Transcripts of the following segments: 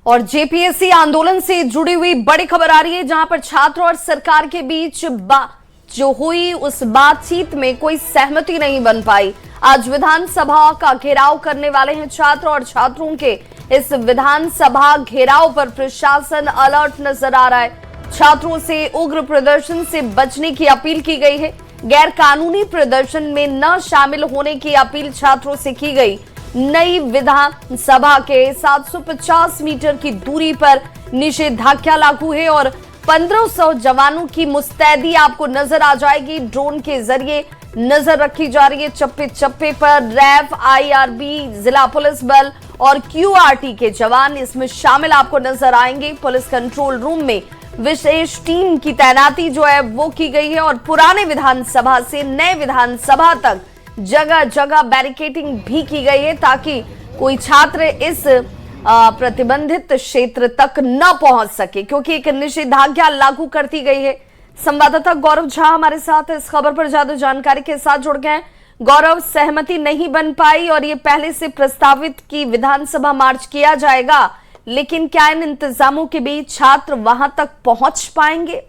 और जेपीएससी आंदोलन से जुड़ी हुई बड़ी खबर आ रही है, जहां पर छात्र और सरकार के बीच जो हुई उस बातचीत में कोई सहमति नहीं बन पाई। आज विधानसभा का घेराव करने वाले हैं छात्र और छात्रों के इस विधानसभा घेराव पर प्रशासन अलर्ट नजर आ रहा है। छात्रों से उग्र प्रदर्शन से बचने की अपील की गई है। गैर कानूनी प्रदर्शन में न शामिल होने की अपील छात्रों से की गई। नई विधानसभा के 750 मीटर की दूरी पर निषेधाज्ञा लागू है और 1500 जवानों की मुस्तैदी आपको नजर आ जाएगी। ड्रोन के जरिए नजर रखी जा रही है। चप्पे चप्पे पर रैफ, आईआरबी, जिला पुलिस बल और क्यूआरटी के जवान इसमें शामिल आपको नजर आएंगे। पुलिस कंट्रोल रूम में विशेष टीम की तैनाती जो है वो की गई है और पुराने विधानसभा से नए विधानसभा तक जगह जगह बैरिकेडिंग भी की गई है, ताकि कोई छात्र इस प्रतिबंधित क्षेत्र तक न पहुंच सके, क्योंकि एक निषेधाज्ञा लागू कर दी गई है। संवाददाता गौरव झा हमारे साथ इस खबर पर ज्यादा जानकारी के साथ जुड़ गए हैं। गौरव, सहमति नहीं बन पाई और ये पहले से प्रस्तावित कि विधानसभा मार्च किया जाएगा, लेकिन क्या इन इंतजामों के बीच छात्र वहां तक पहुंच पाएंगे?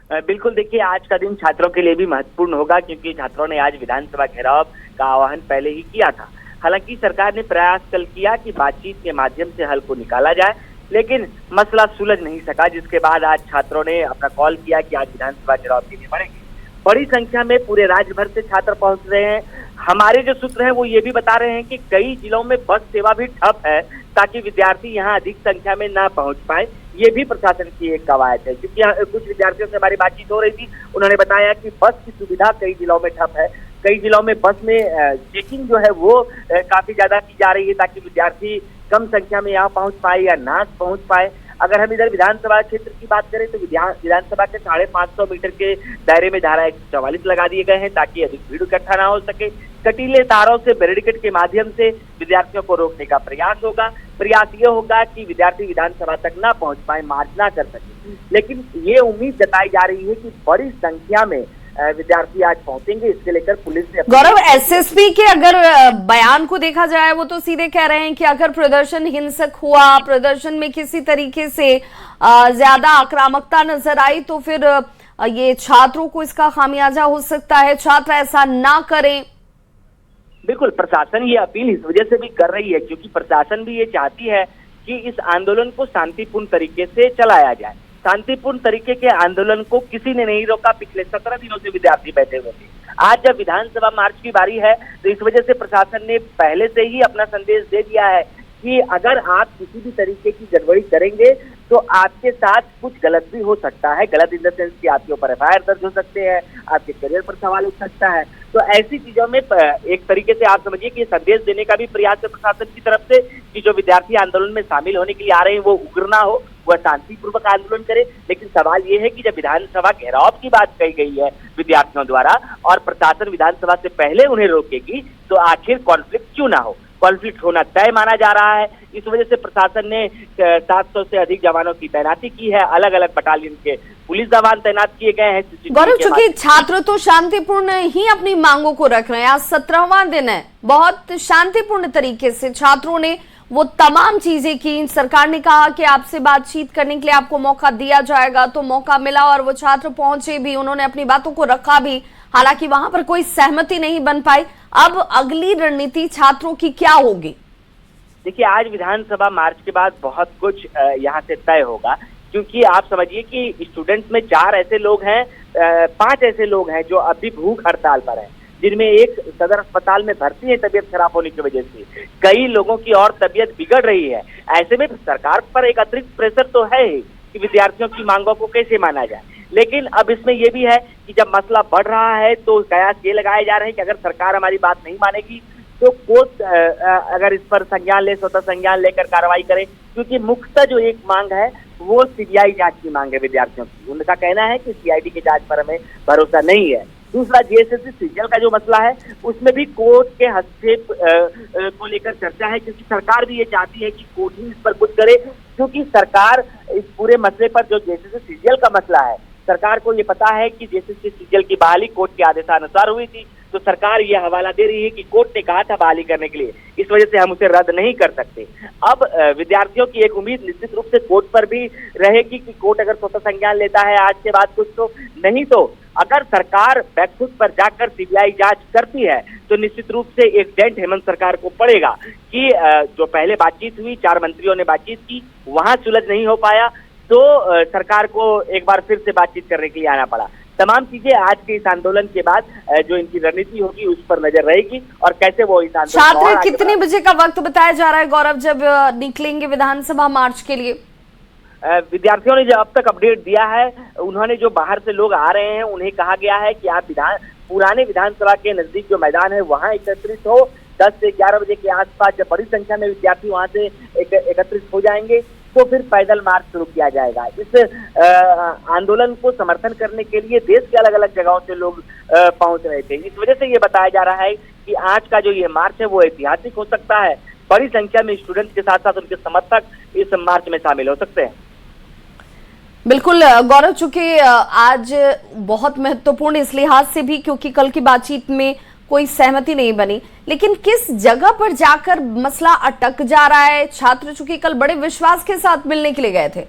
बिल्कुल, देखिए आज का दिन छात्रों के लिए भी महत्वपूर्ण होगा, क्योंकि छात्रों ने आज विधानसभा घेराव का आह्वान पहले ही किया था। हालांकि सरकार ने प्रयास कल किया कि बातचीत के माध्यम से हल को निकाला जाए, लेकिन मसला सुलझ नहीं सका, जिसके बाद आज छात्रों ने अपना कॉल किया कि आज विधानसभा घेराव के लिए बढ़ेंगे। बड़ी संख्या में पूरे राज्य भर से छात्र पहुंच रहे हैं। हमारे जो सूत्र हैं वो ये भी बता रहे हैं कि कई जिलों में बस सेवा भी ठप है, ताकि विद्यार्थी यहाँ अधिक संख्या में ना पहुंच पाए। ये भी प्रशासन की एक कवायद है, क्योंकि कुछ विद्यार्थियों से हमारी बातचीत हो रही थी। उन्होंने बताया कि बस की सुविधा कई जिलों में ठप है। कई जिलों में बस में चेकिंग जो है वो काफी ज्यादा की जा रही है, ताकि विद्यार्थी कम संख्या में यहाँ पहुंच पाए या ना पहुंच पाए। अगर हम इधर विधानसभा क्षेत्र की बात करें तो विधानसभा के 550 मीटर के दायरे में धारा 144 लगा दिए गए हैं, ताकि अधिक भीड़ इकट्ठा ना हो सके। कटीले तारों से बैरिकेड के माध्यम से विद्यार्थियों को रोकने का प्रयास होगा। प्रयास ये होगा कि विद्यार्थी विधानसभा तक ना पहुंच पाए, मार्च ना कर सके। लेकिन ये उम्मीद जताई जा रही है कि बड़ी संख्या में विद्यार्थी आज पहुंचेंगे। इसके लेकर पुलिस ने गौरव, एसएसपी के अगर बयान को देखा जाए, वो तो सीधे कह रहे हैं कि अगर प्रदर्शन हिंसक हुआ, प्रदर्शन में किसी तरीके से ज्यादा आक्रामकता नजर आई, तो फिर ये छात्रों को इसका खामियाजा हो सकता है। छात्र ऐसा ना करें। बिल्कुल, प्रशासन ये अपील इस वजह से भी कर रही है क्योंकि प्रशासन भी ये चाहती है कि इस आंदोलन को शांतिपूर्ण तरीके से चलाया जाए। शांतिपूर्ण तरीके के आंदोलन को किसी ने नहीं रोका। पिछले 17 दिनों से विद्यार्थी बैठे हुए थे। आज जब विधानसभा मार्च की बारी है तो इस वजह से प्रशासन ने पहले से ही अपना संदेश दे दिया है कि अगर आप किसी भी तरीके की गड़बड़ी करेंगे तो आपके साथ कुछ गलत भी हो सकता है। गलत इन द सेंस कि आपके ऊपर एफआईआर दर्ज हो सकते हैं, आपके करियर पर सवाल उठ सकता है। तो ऐसी चीजों में एक तरीके से आप समझिए कि संदेश देने का भी प्रयास है प्रशासन की तरफ से कि जो विद्यार्थी आंदोलन में शामिल होने के लिए आ रहे हैं वो उग्र ना हो, वह शांतिपूर्वक आंदोलन करे। लेकिन सवाल ये है कि जब विधानसभा घेराव की बात कही गई है विद्यार्थियों द्वारा और प्रशासन विधानसभा से पहले उन्हें रोकेगी, तो आखिर कॉन्फ्लिक्ट क्यों ना हो? कॉन्फ्लिक्ट होना तय माना जा रहा है। इस वजह से प्रशासन ने 700 से अधिक जवानों की तैनाती की है। अलग अलग बटालियन के पुलिस जवान तैनात किए गए हैं। गौरव, चूंकि छात्र तो शांतिपूर्ण ही अपनी मांगों को रख रहे हैं, आज 17वां दिन है, बहुत शांतिपूर्ण तरीके से छात्रों ने वो तमाम चीजें की। सरकार ने कहा कि आपसे बातचीत करने के लिए आपको मौका दिया जाएगा, तो मौका मिला और वो छात्र पहुंचे भी, उन्होंने अपनी बातों को रखा भी। हालांकि वहां पर कोई सहमति नहीं बन पाई। अब अगली रणनीति छात्रों की क्या होगी? देखिए, आज विधानसभा मार्च के बाद बहुत कुछ यहाँ से तय होगा, क्योंकि आप समझिए कि स्टूडेंट्स में 4 ऐसे लोग हैं, 5 ऐसे लोग हैं जो अभी भूख हड़ताल पर हैं, जिनमें एक सदर अस्पताल में भर्ती है तबीयत खराब होने की वजह से। कई लोगों की और तबीयत बिगड़ रही है। ऐसे में सरकार पर एक अतिरिक्त प्रेशर तो है ही कि विद्यार्थियों की मांगों को कैसे माना जाए। लेकिन अब इसमें यह भी है कि जब मसला बढ़ रहा है तो कयास ये लगाए जा रहे हैं कि अगर सरकार हमारी बात नहीं मानेगी तो कोर्ट अगर इस पर संज्ञान ले, स्वतः संज्ञान लेकर कार्रवाई करे, क्योंकि मुख्यतः जो एक मांग है वो सीबीआई जांच की मांग है विद्यार्थियों की। उनका कहना है कि सीआईडी की जांच पर हमें भरोसा नहीं है। दूसरा, जेएसएससी सीजीएल का जो मसला है उसमें भी कोर्ट के हस्तक्षेप को लेकर चर्चा है, क्योंकि सरकार भी ये चाहती है कि कोर्ट ही इस पर कुछ करे, क्योंकि सरकार इस पूरे मसले पर जो जेएसएससी सीजीएल का मसला है, सरकार को ये पता है कि जेएसएससी सीजीएल की बहाली कोर्ट के आदेशानुसार हुई थी। तो सरकार ये हवाला दे रही है कि कोर्ट ने कहा था बहाली करने के लिए, इस वजह से हम उसे रद्द नहीं कर सकते। अब विद्यार्थियों की एक उम्मीद निश्चित रूप से कोर्ट पर भी रहेगी कि कोर्ट अगर स्वतः संज्ञान लेता है आज के बाद कुछ, तो नहीं तो अगर सरकार बैकफुट पर जाकर सीबीआई जांच करती है तो निश्चित रूप से एक डेंट हेमंत सरकार को पड़ेगा कि जो पहले बातचीत हुई, 4 मंत्रियों ने बातचीत की, वहां सुलझ नहीं हो पाया, तो सरकार को एक बार फिर से बातचीत करने के लिए आना पड़ा। तमाम चीजें आज के इस आंदोलन के बाद जो इनकी रणनीति होगी उस पर नजर रहेगी और कैसे वो इस आंदोलन। छात्र कितने बजे का वक्त बताया जा रहा है गौरव जब निकलेंगे विधानसभा मार्च के लिए? विद्यार्थियों ने जो अब तक अपडेट दिया है, उन्होंने जो बाहर से लोग आ रहे हैं उन्हें कहा गया है कि आप पुराने विधानसभा के नजदीक जो मैदान है वहां एकत्रित हो। 10 से 11 बजे के आसपास जब बड़ी संख्या में विद्यार्थी वहां से एकत्रित हो जाएंगे तो फिर पैदल मार्च शुरू किया जाएगा। इस आंदोलन को समर्थन करने के लिए देश के अलग अलग जगहों से लोग पहुंच रहे थे। इस वजह से ये बताया जा रहा है कि आज का जो ये मार्च है वो ऐतिहासिक हो सकता है। बड़ी संख्या में स्टूडेंट्स के साथ साथ उनके समर्थक इस मार्च में शामिल हो सकते हैं। बिल्कुल गौरव, चूंकि आज बहुत महत्वपूर्ण इस लिहाज से भी क्योंकि कल की बातचीत में कोई सहमति नहीं बनी, लेकिन किस जगह पर जाकर मसला अटक जा रहा है? छात्र चूंकि कल बड़े विश्वास के साथ मिलने के लिए गए थे।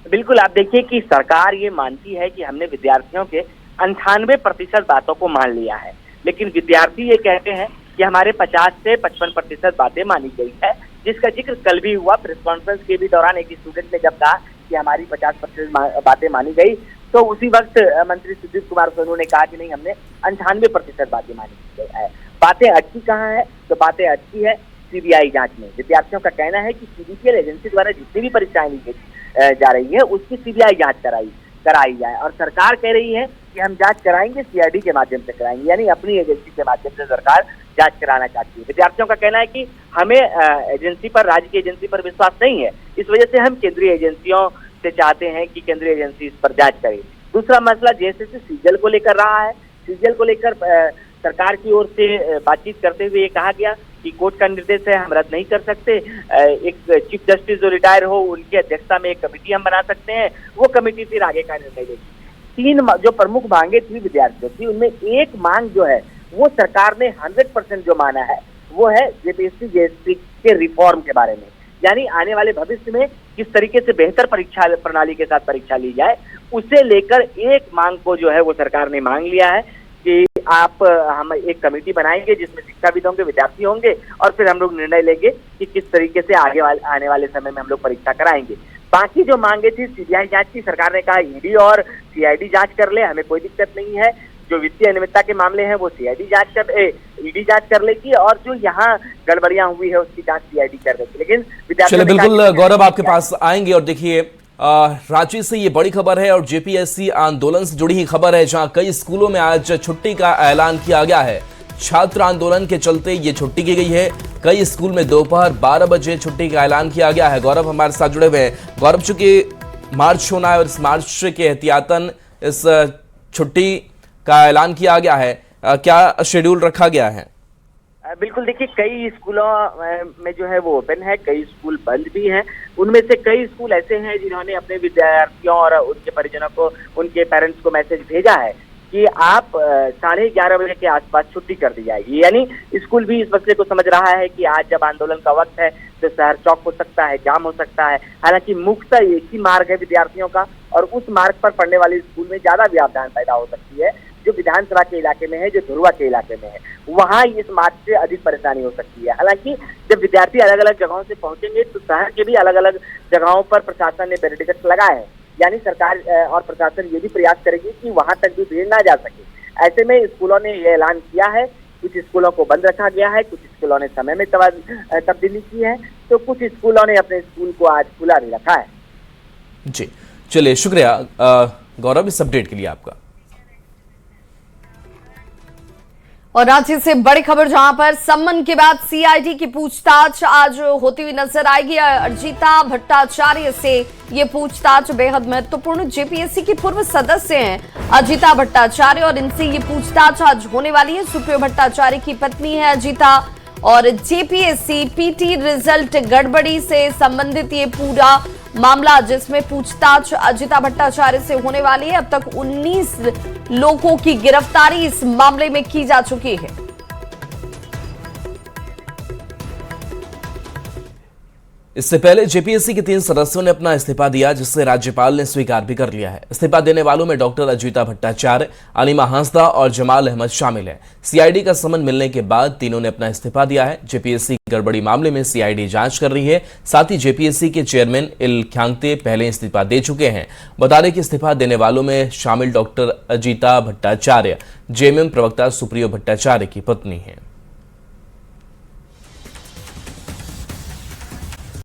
बिल्कुल, आप देखिए कि सरकार ये मानती है कि हमने विद्यार्थियों के 98% बातों को मान लिया है, लेकिन विद्यार्थी ये कहते हैं कि हमारे 50 से 55% बातें मानी गई है, जिसका जिक्र कल भी हुआ। प्रेस कॉन्फ्रेंस के भी दौरान एक स्टूडेंट ने जब कहा कि हमारी 50% बातें मानी गई, तो उसी वक्त मंत्री सुदीप कुमार सोनू ने कहा कि नहीं, हमने 98% बातें मानी है। बातें अटकी कहाँ है? तो बातें अटकी है सीबीआई जांच में। विद्यार्थियों का कहना है कि सीबीपीएल एजेंसी द्वारा जितनी भी परीक्षाएं ली जा रही है उसकी सीबीआई जांच कराई जाए, और सरकार कह रही है कि हम जांच कराएंगे, सीआईडी के माध्यम से कराएंगे, यानी अपनी एजेंसी के माध्यम से सरकार जांच कराना चाहती है। विद्यार्थियों का कहना है कि हमें एजेंसी पर, राज्य की एजेंसी पर विश्वास नहीं है, इस वजह से हम केंद्रीय एजेंसियों से चाहते हैं कि केंद्रीय एजेंसी इस पर जांच करे। दूसरा मसला जेएसएससी सीजीएल को लेकर रहा है। सीजीएल को लेकर सरकार की ओर से बातचीत करते हुए ये कहा गया कि कोर्ट का निर्देश है, हम रद्द नहीं कर सकते। एक चीफ जस्टिस जो रिटायर हो उनकी अध्यक्षता में एक कमेटी हम बना सकते हैं, वो कमेटी फिर आगे का निर्णय लेगी। 3 जो प्रमुख मांगे थी विद्यार्थियों की, उनमें एक मांग जो है वो सरकार ने 100% जो माना है वो है जेपीएससी जेएसपी के रिफॉर्म के बारे में, यानी आने वाले भविष्य में किस तरीके से बेहतर परीक्षा प्रणाली के साथ परीक्षा ली जाए, उसे लेकर एक मांग को जो है वो सरकार ने मांग लिया है कि हम एक कमेटी बनाएंगे जिसमें शिक्षाविद होंगे, विद्यार्थी होंगे, और फिर हम लोग निर्णय लेंगे कि किस तरीके से आने वाले समय में हम लोग परीक्षा कराएंगे। बाकी जो मांगे थी सीबीआई जांच की, सरकार ने कहा ईडी और सीआईडी जांच कर ले, हमें कोई दिक्कत नहीं है। जो वित्तीय अनियमितता के मामले हैं वो ईडी जांच कर लेगी, और जो यहाँ गड़बड़ियां हुई है उसकी जांच सीआईडी कर लेगी। लेकिन चलिए, बिल्कुल गौरव आपके पास आएंगे। और देखिए, रांची से ये बड़ी खबर है और जेपीएससी आंदोलन से जुड़ी ही खबर है, जहां कई स्कूलों में आज छुट्टी का ऐलान किया गया है। छात्र आंदोलन के चलते ये छुट्टी की गई है। कई स्कूल में दोपहर 12 बजे छुट्टी का ऐलान किया गया है। गौरव हमारे साथ जुड़े हुए हैं। गौरव, चूंकि मार्च होना है और इस मार्च के एहतियातन इस छुट्टी का ऐलान किया गया है, क्या शेड्यूल रखा गया है? बिल्कुल, देखिए कई स्कूलों में जो है वो ओपन है, कई स्कूल बंद भी हैं। उनमें से कई स्कूल ऐसे हैं जिन्होंने अपने विद्यार्थियों और उनके परिजनों को, उनके पेरेंट्स को मैसेज भेजा है कि आप 11:30 बजे के आसपास छुट्टी कर दी जाएगी। यानी स्कूल भी इस मसले को समझ रहा है कि आज जब आंदोलन का वक्त है तो शहर चौक हो सकता है, जाम हो सकता है। हालांकि मुख्यतः एक ही मार्ग है विद्यार्थियों का, और उस मार्ग पर पढ़ने वाले स्कूल में ज्यादा व्यवधान पैदा हो सकती है। जो विधानसभा के इलाके में है, जो धुरवा के इलाके में है, वहाँ इस मार्च से अधिक परेशानी हो सकती है। हालांकि जब विद्यार्थी अलग अलग जगहों से पहुंचेंगे तो शहर के भी अलग अलग जगहों पर प्रशासन ने बैरिकेड्स लगाए हैं, यानी सरकार और प्रशासन ये भी प्रयास करेगी कि वहां तक भी भीड़ ना जा सके। ऐसे में स्कूलों ने ये ऐलान किया है, कुछ स्कूलों को बंद रखा गया है, कुछ स्कूलों ने समय में तब्दीली की है, तो कुछ स्कूलों ने अपने स्कूल को आज खुला भी रखा है। जी, चलिए, शुक्रिया गौरव इस अपडेट के लिए आपका। और रांची से बड़ी खबर, जहां पर सम्मन के बाद सीआईडी की पूछताछ आज होती हुई नजर आएगी। अर्जिता भट्टाचार्य से ये पूछताछ बेहद महत्वपूर्ण। जेपीएससी की पूर्व सदस्य हैं अर्जिता भट्टाचार्य, और इनसे ये पूछताछ आज होने वाली है। सुप्रियो भट्टाचार्य की पत्नी है अर्जिता, और जेपीएससी पीटी रिजल्ट गड़बड़ी से संबंधित ये पूरा मामला जिसमें पूछताछ अजिता भट्टाचार्य से होने वाली है। अब तक 19 लोगों की गिरफ्तारी इस मामले में की जा चुकी है। इससे पहले जेपीएससी के 3 सदस्यों ने अपना इस्तीफा दिया, जिससे राज्यपाल ने स्वीकार भी कर लिया है। इस्तीफा देने वालों में डॉक्टर अजिता भट्टाचार्य, अलीमा हांसदा और जमाल अहमद शामिल हैं। सीआईडी का समन मिलने के बाद तीनों ने अपना इस्तीफा दिया है। जेपीएससी गड़बड़ी मामले में सीआईडी जांच कर रही है। साथ ही जेपीएससी के चेयरमैन इल ख्यांगते पहले इस्तीफा दे चुके हैं। बता दें कि इस्तीफा देने वालों में शामिल डॉक्टर अजिता भट्टाचार्य जेएमएम प्रवक्ता सुप्रियो भट्टाचार्य की पत्नी है।